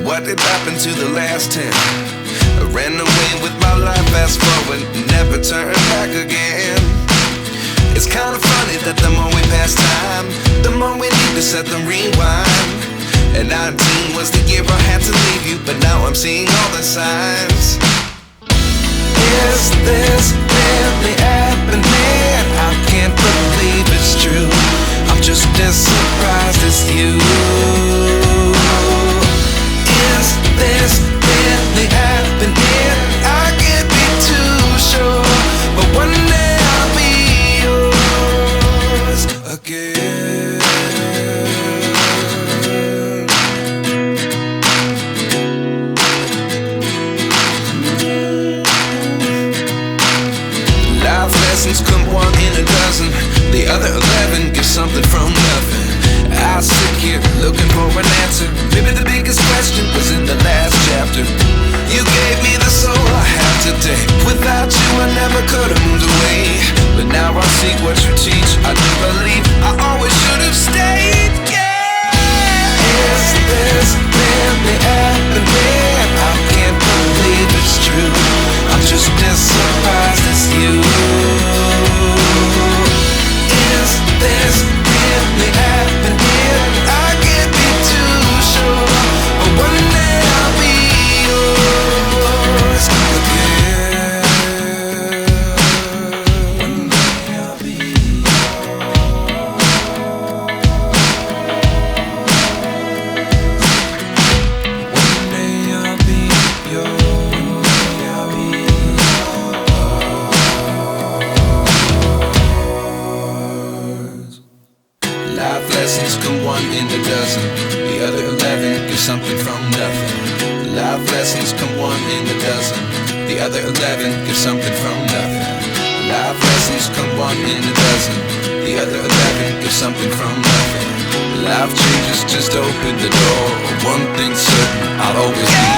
what did happen to the last 10? I ran away with my life, fast forward, never turn back again. It's kind of funny that the more we pass time, the more we need to set them rewind. And 19 was the year I had to leave you, but now I'm seeing all the signs. Is this really happening? I can't believe it's true. I'm just as surprised as you. Is this really happening? I can't be too sure, but one day I'll be yours again. Life lessons come one in a dozen. The other 11 get something from nothing. I sit here looking for an answer. Maybe the biggest question was in the last chapter. You gave me the soul I have today. Without you I never could have moved away. But now I see what you teach. I do believe I always should have stayed. Yeah. Is this really happening? I can't believe it's true. I'm just as surprised as you. Is this really happening? I can't be too sure, but one day I'll be yours again. One day I'll be yours. One day I'll be yours. One day I'll be yours. Life lessons come one in a dozen. The other 11 give something from nothing. Life lessons come one in a dozen. The other 11 give something from nothing. Life lessons come one in a dozen. The other 11 give something from nothing. Life changes just open the door. One thing's certain, I'll always be